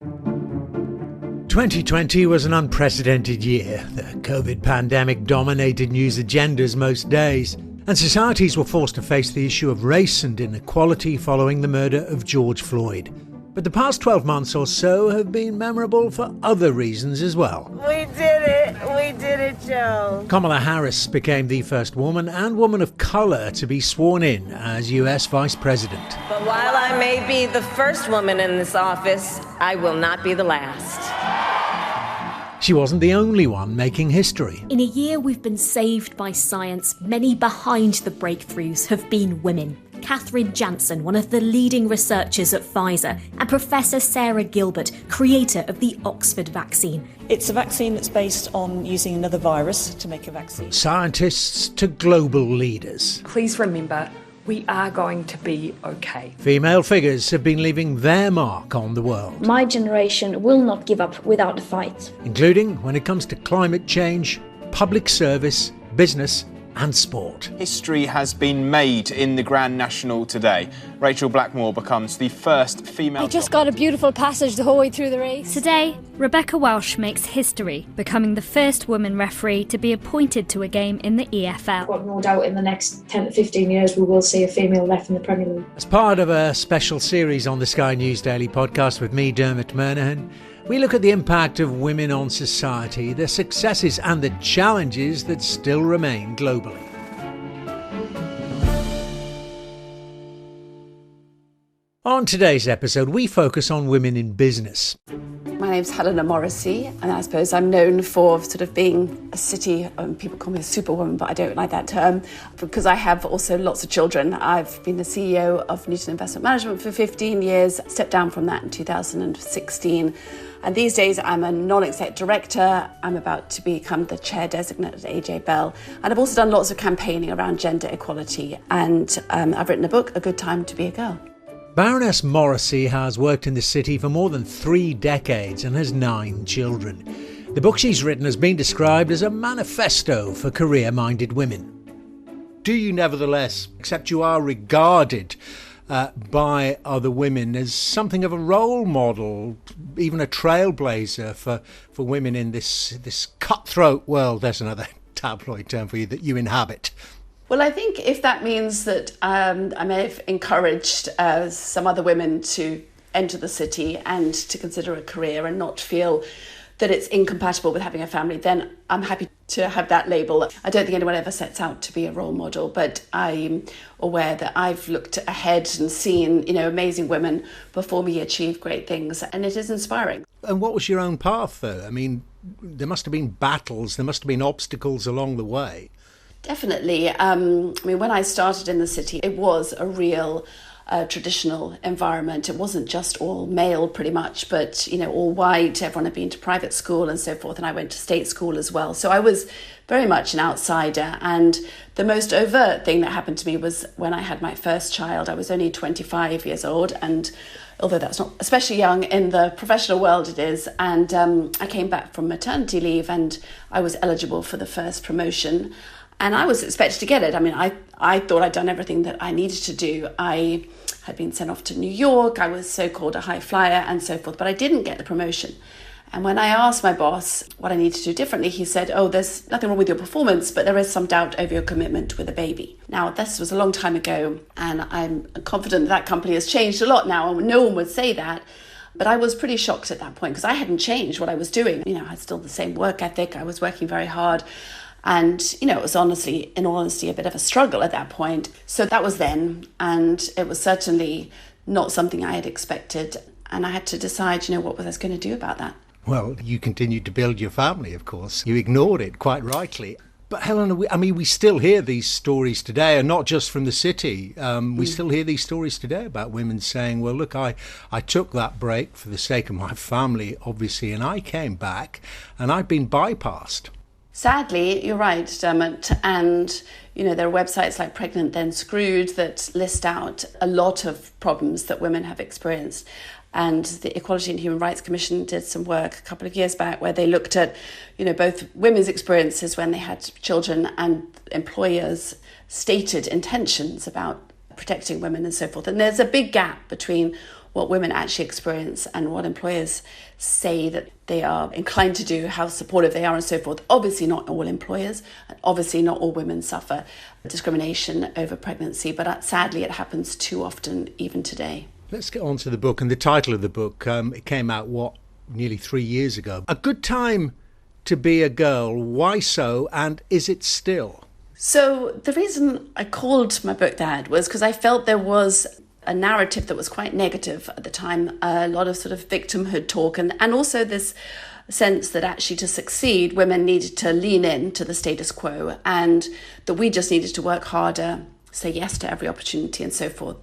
2020 was an unprecedented year. The COVID pandemic dominated news agendas most days, and societies were forced to face the issue of race and inequality following the murder of George Floyd. But the past 12 months or so have been memorable for other reasons as well. We did it, Joe. Kamala Harris became the first woman and woman of colour to be sworn in as US Vice President. But while I may be the first woman in this office, I will not be the last. She wasn't the only one making history. In a year we've been saved by science, many behind the breakthroughs have been women. Katherine Jansen, one of the leading researchers at Pfizer, and Professor Sarah Gilbert, creator of the Oxford vaccine. It's a vaccine that's based on using another virus to make a vaccine. Scientists to global leaders. Please remember, we are going to be okay. Female figures have been leaving their mark on the world. My generation will not give up without a fight. Including when it comes to climate change, public service, business and sport. History has been made in the Grand National today. Rachel Blackmore becomes the first female... I just got a beautiful passage the whole way through the race. Today, Rebecca Welsh makes history, becoming the first woman referee to be appointed to a game in the EFL. I've got no doubt in the next 10 to 15 years we will see a female ref in the Premier League. As part of a special series on the Sky News Daily podcast with me, Dermot Murnaghan, we look at the impact of women on society, their successes and the challenges that still remain globally. On today's episode, we focus on women in business. My name's Helena Morrissey, and I suppose I'm known for sort of being a city, people call me a superwoman, but I don't like that term, because I have also lots of children. I've been the CEO of Newton Investment Management for 15 years, stepped down from that in 2016. And these days I'm a non-exec director. I'm about to become the chair designate at AJ Bell. And I've also done lots of campaigning around gender equality. And I've written a book, A Good Time to Be a Girl. Baroness Morrissey has worked in the city for more than 3 decades and has 9 children. The book she's written has been described as a manifesto for career-minded women. Do you nevertheless accept you are regarded by other women as something of a role model, even a trailblazer for women in this cutthroat world? There's another tabloid term for you that you inhabit. Well, I think if that means that I may have encouraged some other women to enter the city and to consider a career and not feel that it's incompatible with having a family, then I'm happy to have that label. I don't think anyone ever sets out to be a role model, but I'm aware that I've looked ahead and seen, amazing women before me achieve great things, and it is inspiring. And what was your own path, though? I mean, there must have been battles, there must have been obstacles along the way. Definitely. When I started in the city, it was a real traditional environment. It wasn't just all male pretty much, but, all white. Everyone had been to private school and so forth. And I went to state school as well. So I was very much an outsider. And the most overt thing that happened to me was when I had my first child. I was only 25 years old. And although that's not especially young in the professional world, it is. And I came back from maternity leave and I was eligible for the first promotion. And I was expected to get it. I thought I'd done everything that I needed to do. I had been sent off to New York. I was so-called a high flyer and so forth, but I didn't get the promotion. And when I asked my boss what I needed to do differently, he said, there's nothing wrong with your performance, but there is some doubt over your commitment with a baby. Now, this was a long time ago, and I'm confident that company has changed a lot now, and no one would say that. But I was pretty shocked at that point because I hadn't changed what I was doing. I had still the same work ethic. I was working very hard. And, it was in all honesty, a bit of a struggle at that point. So that was then. And it was certainly not something I had expected. And I had to decide, what was I going to do about that? Well, you continued to build your family, of course. You ignored it, quite rightly. But Helena, we still hear these stories today, and not just from the city. We still hear these stories today about women saying, well, look, I took that break for the sake of my family, obviously, and I came back and I've been bypassed. Sadly, you're right, Dermot, and there are websites like Pregnant Then Screwed that list out a lot of problems that women have experienced. And the Equality and Human Rights Commission did some work a couple of years back where they looked at, both women's experiences when they had children and employers' stated intentions about protecting women and so forth. And there's a big gap between what women actually experience and what employers say that they are inclined to do, how supportive they are and so forth. Obviously not all employers, and obviously not all women suffer discrimination over pregnancy, but sadly it happens too often even today. Let's get on to the book and the title of the book. It came out, nearly 3 years ago. A Good Time to Be a Girl. Why so, and is it still? So the reason I called my book that was because I felt there was a narrative that was quite negative at the time, a lot of sort of victimhood talk, and also this sense that actually to succeed, women needed to lean in to the status quo and that we just needed to work harder, say yes to every opportunity and so forth.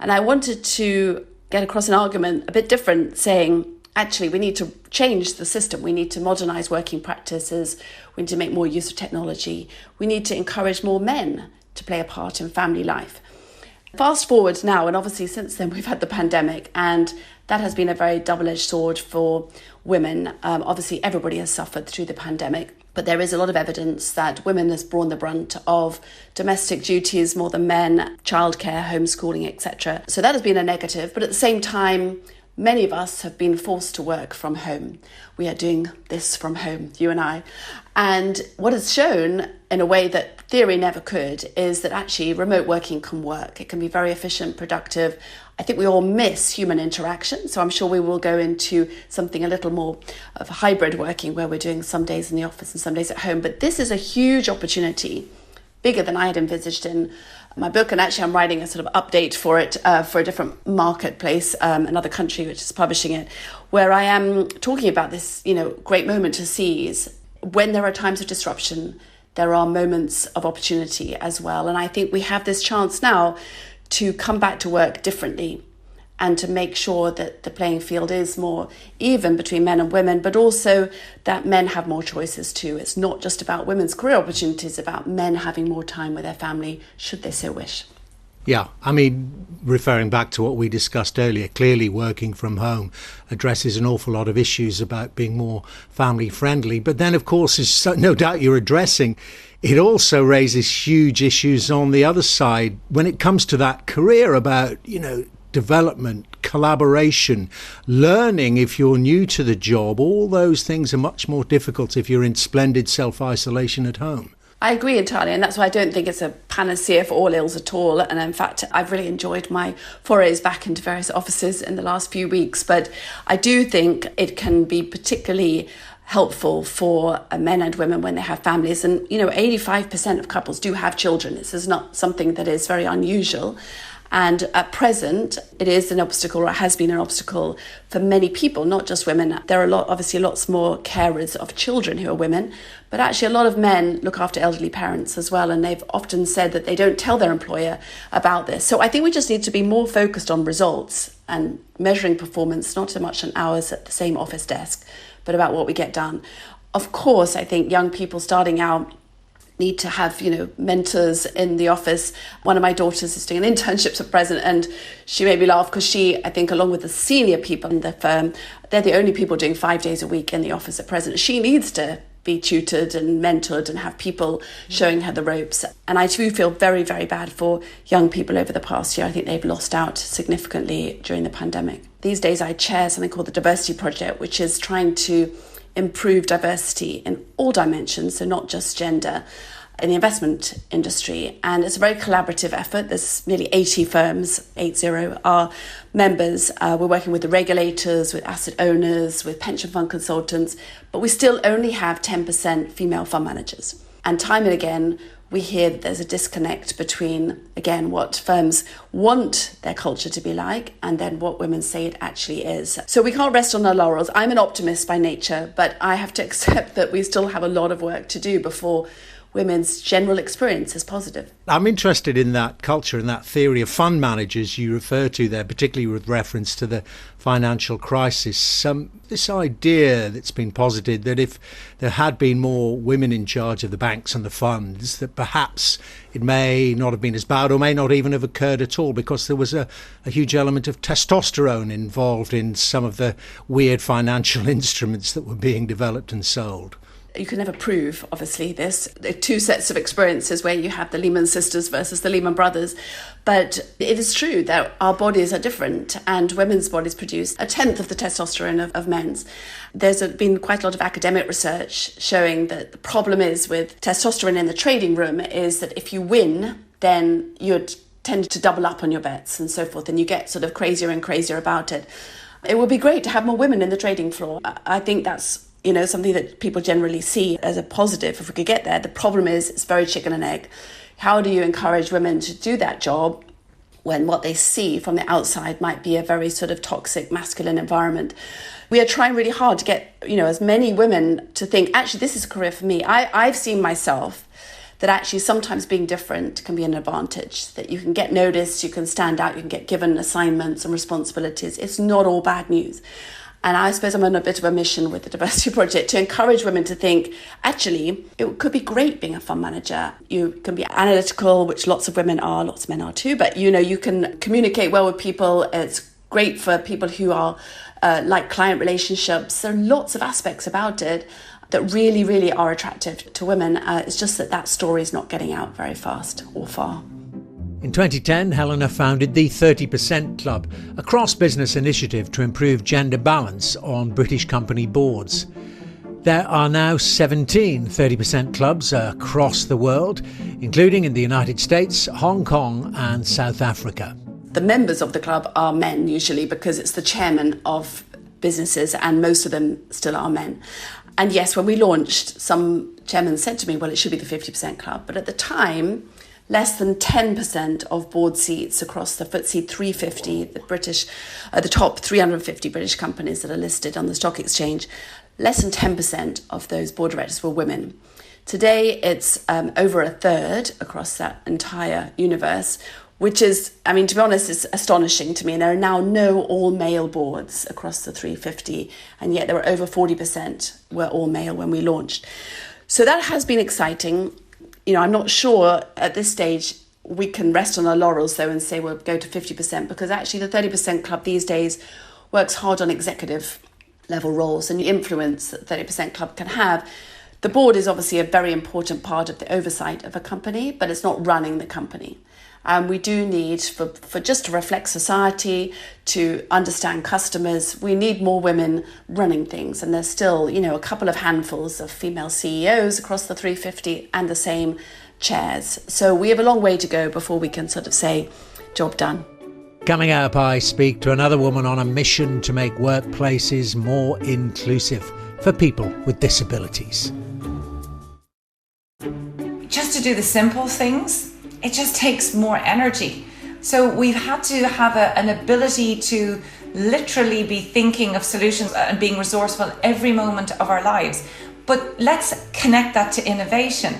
And I wanted to get across an argument a bit different, saying, actually, we need to change the system. We need to modernize working practices. We need to make more use of technology. We need to encourage more men to play a part in family life. Fast forward now, and obviously since then we've had the pandemic, and that has been a very double-edged sword for women. Obviously, everybody has suffered through the pandemic, but there is a lot of evidence that women has borne the brunt of domestic duties more than men, childcare, homeschooling, etc. So that has been a negative, but at the same time, many of us have been forced to work from home. We are doing this from home, you and I. And what is shown in a way that theory never could is that actually remote working can work. It can be very efficient, productive. I think we all miss human interaction. So I'm sure we will go into something a little more of hybrid working where we're doing some days in the office and some days at home. But this is a huge opportunity, bigger than I had envisaged in my book, and actually I'm writing a sort of update for it for a different marketplace, another country which is publishing it, where I am talking about this, great moment to seize. When there are times of disruption, there are moments of opportunity as well. And I think we have this chance now to come back to work differently and to make sure that the playing field is more even between men and women, but also that men have more choices too. It's not just about women's career opportunities, about men having more time with their family, should they so wish. Yeah, I mean, referring back to what we discussed earlier, clearly working from home addresses an awful lot of issues about being more family friendly. But then, of course, as no doubt you're addressing, it also raises huge issues on the other side when it comes to that career about, development, collaboration, learning if you're new to the job. All those things are much more difficult if you're in splendid self-isolation at home. I agree entirely, and that's why I don't think it's a panacea for all ills at all. And in fact, I've really enjoyed my forays back into various offices in the last few weeks. But I do think it can be particularly helpful for men and women when they have families. And, 85% of couples do have children. This is not something that is very unusual. And at present, it is an obstacle, or it has been an obstacle for many people, not just women. There are obviously lots more carers of children who are women, but actually a lot of men look after elderly parents as well. And they've often said that they don't tell their employer about this. So I think we just need to be more focused on results and measuring performance, not so much on hours at the same office desk, but about what we get done. Of course, I think young people starting out need to have, mentors in the office. One of my daughters is doing an internship at present, and she made me laugh because she, I think, along with the senior people in the firm, they're the only people doing 5 days a week in the office at present. She needs to be tutored and mentored and have people showing her the ropes. And I do feel very, very bad for young people over the past year. I think they've lost out significantly during the pandemic. These days I chair something called the Diversity Project, which is trying to improve diversity in all dimensions, so not just gender, in the investment industry. And it's a very collaborative effort. There's nearly 80 firms, 80 are members. We're working with the regulators, with asset owners, with pension fund consultants, but we still only have 10% female fund managers. And time and again, we hear that there's a disconnect between, again, what firms want their culture to be like and then what women say it actually is. So we can't rest on our laurels. I'm an optimist by nature, but I have to accept that we still have a lot of work to do before women's general experience is positive. I'm interested in that culture and that theory of fund managers you refer to there, particularly with reference to the financial crisis. This idea that's been posited that if there had been more women in charge of the banks and the funds, that perhaps it may not have been as bad or may not even have occurred at all, because there was a huge element of testosterone involved in some of the weird financial instruments that were being developed and sold. You can never prove, obviously, this. There are two sets of experiences where you have the Lehman sisters versus the Lehman brothers. But it is true that our bodies are different, and women's bodies produce 1/10 of the testosterone of men's. There's been quite a lot of academic research showing that the problem is with testosterone in the trading room is that if you win, then you'd tend to double up on your bets and so forth, and you get sort of crazier and crazier about it. It would be great to have more women in the trading floor. I think that's something that people generally see as a positive if we could get there. The problem is it's very chicken and egg. How do you encourage women to do that job when what they see from the outside might be a very sort of toxic masculine environment? We are trying really hard to get, as many women to think, actually, this is a career for me. I've seen myself that actually sometimes being different can be an advantage, that you can get noticed, you can stand out, you can get given assignments and responsibilities. It's not all bad news. And I suppose I'm on a bit of a mission with the Diversity Project to encourage women to think, actually, it could be great being a fund manager. You can be analytical, which lots of women are, lots of men are too, but you can communicate well with people. It's great for people who are like client relationships. There are lots of aspects about it that really, really are attractive to women. It's just that story is not getting out very fast or far. In 2010, Helena founded the 30% Club, a cross-business initiative to improve gender balance on British company boards. There are now 17 30% clubs across the world, including in the United States, Hong Kong and South Africa. The members of the club are men usually because it's the chairman of businesses and most of them still are men. And yes, when we launched, some chairmen said to me, well, it should be the 50% club. But at the time, less than 10% of board seats across the FTSE 350, the top 350 British companies that are listed on the stock exchange, less than 10% of those board directors were women. Today, it's over a third across that entire universe, which is, to be honest, is astonishing to me. And there are now no all-male boards across the 350, and yet there were over 40% were all-male when we launched. So that has been exciting. I'm not sure at this stage we can rest on our laurels, though, and say we'll go to 50%, because actually the 30% Club these days works hard on executive level roles and the influence that 30% Club can have. The board is obviously a very important part of the oversight of a company, but it's not running the company. And we do need, for just to reflect society, to understand customers, we need more women running things. And there's still, a couple of handfuls of female CEOs across the 350 and the same chairs. So we have a long way to go before we can sort of say, job done. Coming up, I speak to another woman on a mission to make workplaces more inclusive for people with disabilities. Just to do the simple things, it just takes more energy. So we've had to have an ability to literally be thinking of solutions and being resourceful every moment of our lives. But let's connect that to innovation.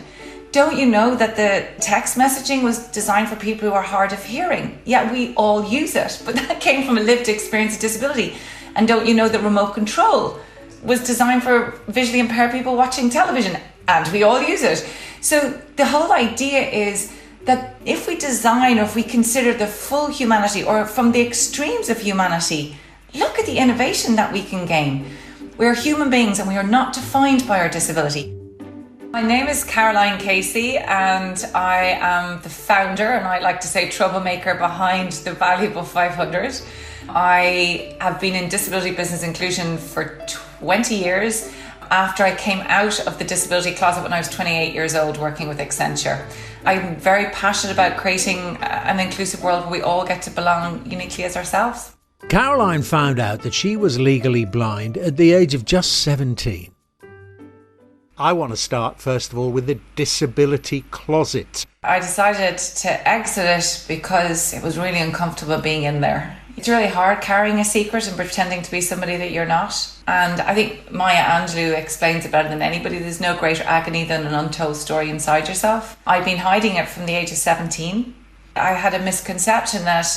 Don't you know that the text messaging was designed for people who are hard of hearing? Yeah, we all use it, but that came from a lived experience of disability. And don't you know that remote control was designed for visually impaired people watching television? And we all use it. So the whole idea is that if we design or if we consider the full humanity or from the extremes of humanity, look at the innovation that we can gain. We're human beings and we are not defined by our disability. My name is Caroline Casey and I am the founder, and I like to say troublemaker, behind the Valuable 500. I have been in disability business inclusion for 20 years after I came out of the disability closet when I was 28 years old working with Accenture. I'm very passionate about creating an inclusive world where we all get to belong uniquely as ourselves. Caroline found out that she was legally blind at the age of just 17. I want to start, first of all, with the disability closet. I decided to exit it because it was really uncomfortable being in there. It's really hard carrying a secret and pretending to be somebody that you're not. And I think Maya Angelou explains it better than anybody. There's no greater agony than an untold story inside yourself. I'd been hiding it from the age of 17. I had a misconception that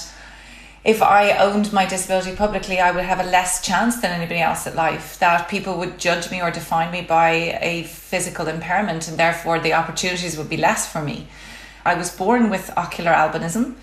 if I owned my disability publicly, I would have a less chance than anybody else at life, that people would judge me or define me by a physical impairment, and therefore the opportunities would be less for me. I was born with ocular albinism,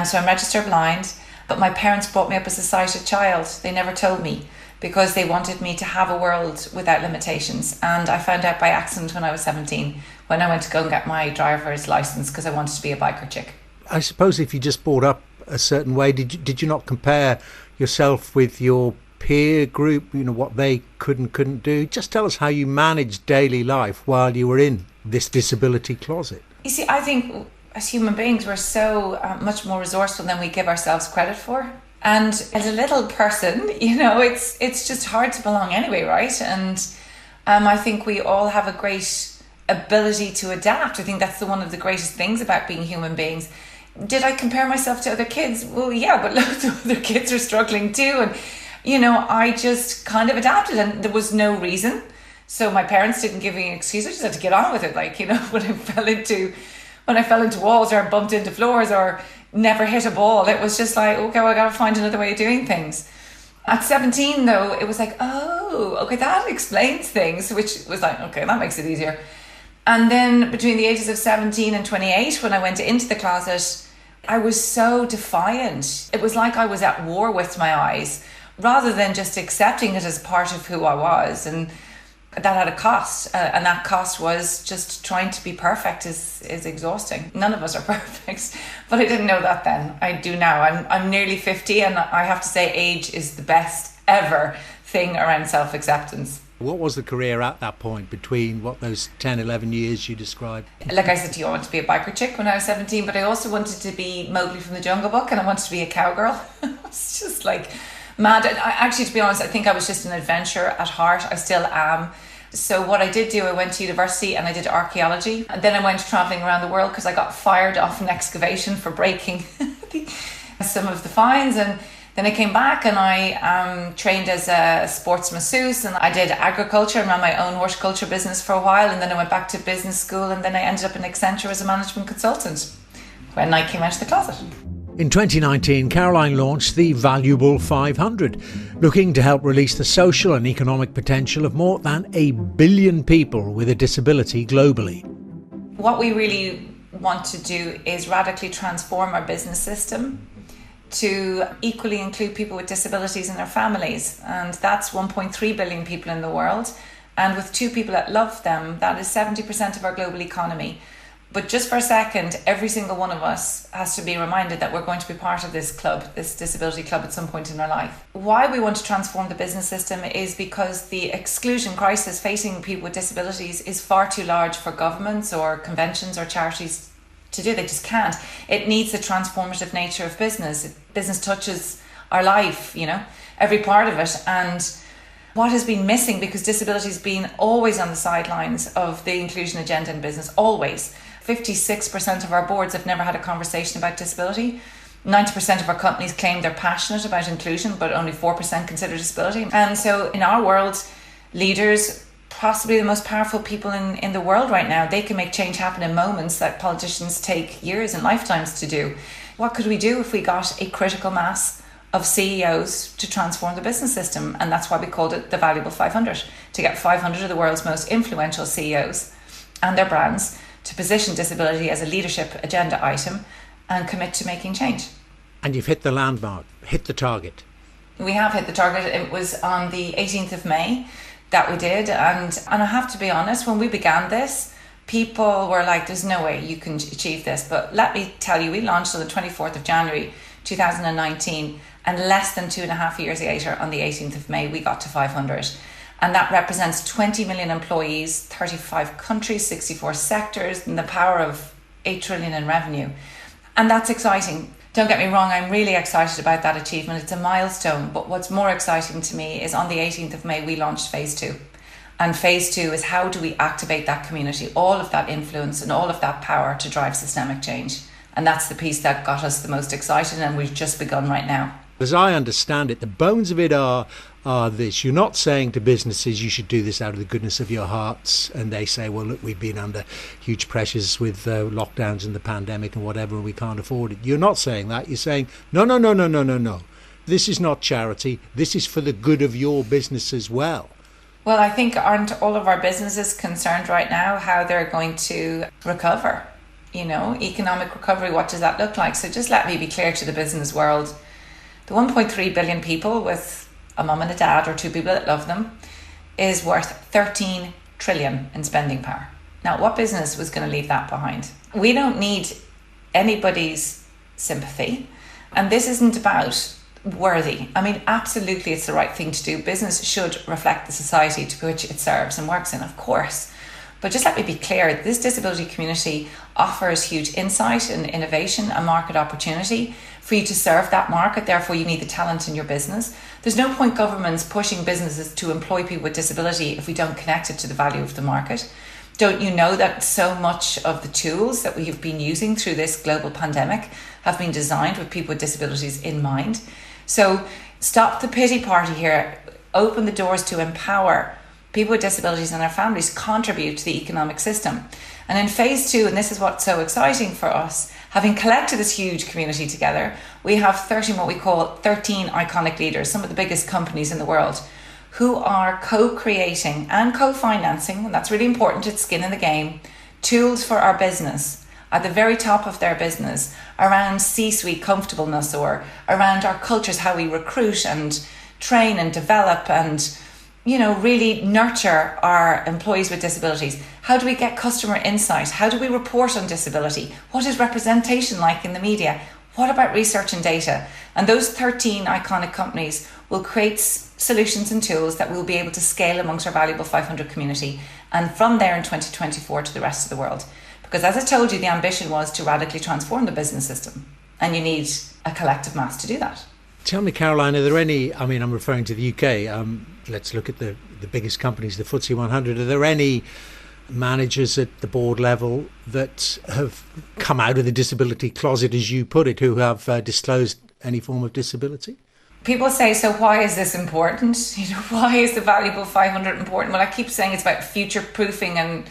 so I'm registered blind, but my parents brought me up as a sighted child. They never told me because they wanted me to have a world without limitations. And I found out by accident when I was 17, when I went to go and get my driver's license because I wanted to be a biker chick. I suppose if you just brought up a certain way, did you not compare yourself with your peer group, what they could and couldn't do? Just tell us how you managed daily life while you were in this disability closet. You see, I think as human beings, we're so much more resourceful than we give ourselves credit for. And as a little person, it's just hard to belong anyway, right? And I think we all have a great ability to adapt. I think that's one of the greatest things about being human beings. Did I compare myself to other kids? Well, yeah, but loads of other kids are struggling too. And, I just kind of adapted, and there was no reason. So my parents didn't give me an excuse. I just had to get on with it. When I fell into walls or bumped into floors or never hit a ball, it was just like, okay, well, I got to find another way of doing things. At 17, though, it was like, oh, okay, that explains things, which was like, okay, that makes it easier. And then between the ages of 17 and 28, when I went into the closet, I was so defiant. It was like I was at war with my eyes, rather than just accepting it as part of who I was. And that had a cost, and that cost was just trying to be perfect is exhausting. None of us are perfect, but I didn't know that then. I do now. I'm nearly 50, and I have to say age is the best ever thing around self-acceptance. What was the career at that point between those 10, 11 years you described? Like I said to you, I wanted to be a biker chick when I was 17, but I also wanted to be Mowgli from the Jungle Book, and I wanted to be a cowgirl. It's just like mad. Actually, to be honest, I think I was just an adventurer at heart. I still am. So what I did do, I went to university and I did archaeology. And then I went travelling around the world because I got fired off an excavation for breaking some of the finds. And then I came back and I trained as a sports masseuse, and I did agriculture and ran my own horticulture business for a while. And then I went back to business school, and then I ended up in Accenture as a management consultant when I came out of the closet. In 2019, Caroline launched the Valuable 500, looking to help release the social and economic potential of more than 1 billion people with a disability globally. What we really want to do is radically transform our business system to equally include people with disabilities in their families. And that's 1.3 billion people in the world. And with 2 people that love them, that is 70% of our global economy. But just for a second, every single one of us has to be reminded that we're going to be part of this club, this disability club, at some point in our life. Why we want to transform the business system is because the exclusion crisis facing people with disabilities is far too large for governments or conventions or charities to do. They just can't. It needs the transformative nature of business. Business touches our life, every part of it. And what has been missing, because disability has been always on the sidelines of the inclusion agenda in business, always. 56% of our boards have never had a conversation about disability. 90% of our companies claim they're passionate about inclusion, but only 4% consider disability. And so in our world, leaders, possibly the most powerful people in the world right now, they can make change happen in moments that politicians take years and lifetimes to do. What could we do if we got a critical mass of CEOs to transform the business system? And that's why we called it the Valuable 500, to get 500 of the world's most influential CEOs and their brands to position disability as a leadership agenda item and commit to making change. And you've hit the landmark, hit the target. We have hit the target. It was on the 18th of May that we did. And I have to be honest, when we began this, people were like, there's no way you can achieve this. But let me tell you, we launched on the 24th of January 2019, and less than 2.5 years later, on the 18th of May, we got to 500. And that represents 20 million employees, 35 countries, 64 sectors, and the power of 8 trillion in revenue. And that's exciting. Don't get me wrong, I'm really excited about that achievement. It's a milestone. But what's more exciting to me is on the 18th of May, we launched Phase 2. And Phase 2 is how do we activate that community, all of that influence and all of that power to drive systemic change. And that's the piece that got us the most excited, and we've just begun right now. As I understand it, the bones of it are this. You're not saying to businesses you should do this out of the goodness of your hearts, and they say, well, look, we've been under huge pressures with lockdowns and the pandemic and whatever, and we can't afford it. You're not saying that. You're saying, no. This is not charity. This is for the good of your business as well. Well, I think aren't all of our businesses concerned right now how they're going to recover? Economic recovery, what does that look like? So just let me be clear to the business world. The 1.3 billion people with a mum and a dad or two people that love them, is worth 13 trillion in spending power. Now, what business was going to leave that behind? We don't need anybody's sympathy. And this isn't about worthy. I mean, absolutely it's the right thing to do. Business should reflect the society to which it serves and works in, of course. But just let me be clear, this disability community offers huge insight and innovation and market opportunity for you to serve that market. Therefore, you need the talent in your business. There's no point governments pushing businesses to employ people with disability if we don't connect it to the value of the market. Don't you know that so much of the tools that we have been using through this global pandemic have been designed with people with disabilities in mind? So stop the pity party here. Open the doors to empower people with disabilities and their families, contribute to the economic system. And in phase 2, and this is what's so exciting for us, having collected this huge community together, we have what we call 13 iconic leaders, some of the biggest companies in the world, who are co-creating and co-financing, and that's really important, it's skin in the game, tools for our business at the very top of their business around C-suite comfortableness or around our cultures, how we recruit and train and develop and, you know, really nurture our employees with disabilities. How do we get customer insight? How do we report on disability? What is representation like in the media? What about research and data? And those 13 iconic companies will create solutions and tools that we'll be able to scale amongst our valuable 500 community, and from there in 2024 to the rest of the world. Because as I told you, the ambition was to radically transform the business system, and you need a collective mass to do that. Tell me, Caroline, are there any, I mean, I'm referring to the UK, let's look at the biggest companies, the FTSE 100, are there any managers at the board level that have come out of the disability closet, as you put it, who have disclosed any form of disability? People say, so why is this important? You know, why is the valuable 500 important? Well, I keep saying it's about future-proofing and,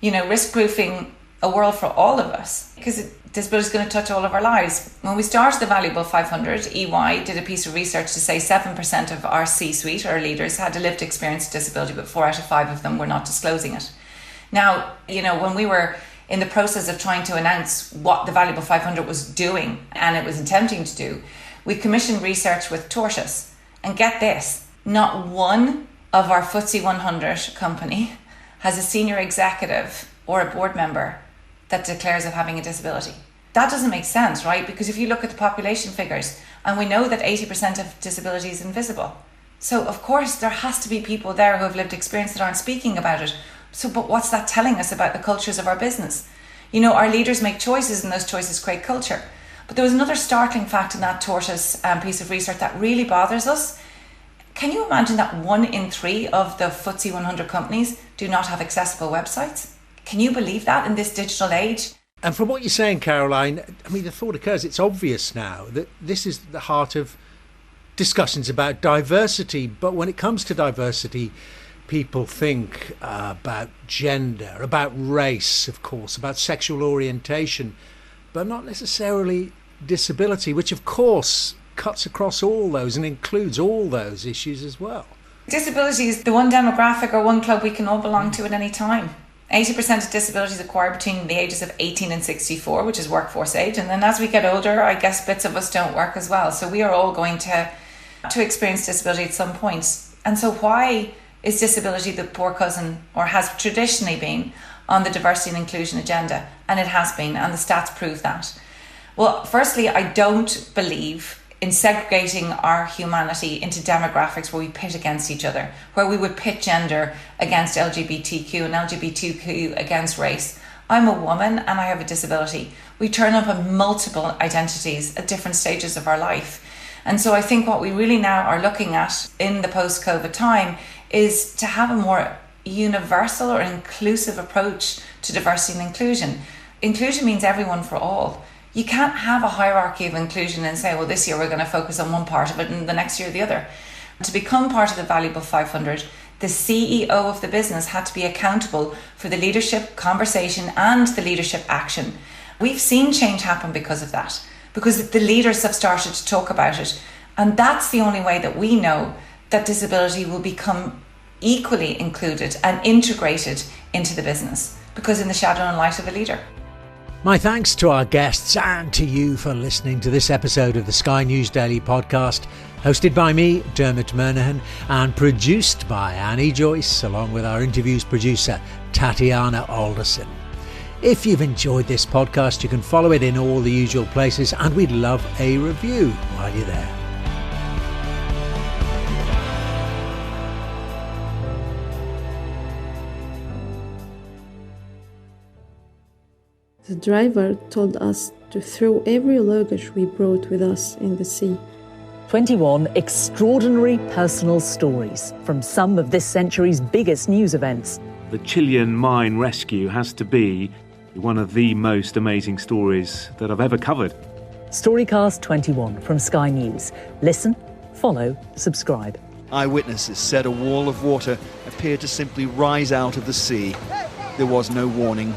you know, risk-proofing a world for all of us, because disability is going to touch all of our lives. When we started the valuable 500, EY did a piece of research to say 7% of our C-suite, our leaders, had a lived experience of disability, but 4 out of 5 of them were not disclosing it. Now, you know, when we were in the process of trying to announce what the valuable 500 was doing, and it was attempting to do, we commissioned research with Tortoise. And get this, not one of our FTSE 100 company has a senior executive or a board member that declares of having a disability. That doesn't make sense, right? Because if you look at the population figures, and we know that 80% of disability is invisible. So of course there has to be people there who have lived experience that aren't speaking about it. So, but what's that telling us about the cultures of our business? You know, our leaders make choices and those choices create culture. But there was another startling fact in that Tortoise piece of research that really bothers us. Can you imagine that 1 in 3 of the FTSE 100 companies do not have accessible websites? Can you believe that in this digital age? And from what you're saying, Caroline, I mean, the thought occurs, it's obvious now that this is the heart of discussions about diversity. But when it comes to diversity, people think about gender, about race, of course, about sexual orientation, but not necessarily disability, which of course cuts across all those and includes all those issues as well. Disability is the one demographic or one club we can all belong to at any time. 80% of disabilities acquired between the ages of 18 and 64, which is workforce age. And then as we get older, I guess bits of us don't work as well. So we are all going to experience disability at some point. And so why is disability the poor cousin, or has traditionally been, on the diversity and inclusion agenda? And it has been, and the stats prove that. Well, firstly, I don't believe in segregating our humanity into demographics where we pit against each other, where we would pit gender against LGBTQ and LGBTQ against race. I'm a woman and I have a disability. We turn up in multiple identities at different stages of our life. And so I think what we really now are looking at in the post-COVID time is to have a more universal or inclusive approach to diversity and inclusion. Inclusion means everyone for all. You can't have a hierarchy of inclusion and say, well, this year we're going to focus on one part of it and the next year the other. To become part of the valuable 500, the CEO of the business had to be accountable for the leadership conversation and the leadership action. We've seen change happen because of that, because the leaders have started to talk about it. And that's the only way that we know that disability will become equally included and integrated into the business, because in the shadow and light of a leader. My thanks to our guests and to you for listening to this episode of the Sky News Daily podcast, hosted by me, Dermot Murnaghan, and produced by Annie Joyce, along with our interviews producer, Tatiana Alderson. If you've enjoyed this podcast, you can follow it in all the usual places, and we'd love a review while you're there. The driver told us to throw every luggage we brought with us in the sea. 21 extraordinary personal stories from some of this century's biggest news events. The Chilean mine rescue has to be one of the most amazing stories that I've ever covered. Storycast 21 from Sky News. Listen, follow, subscribe. Eyewitnesses said a wall of water appeared to simply rise out of the sea. There was no warning.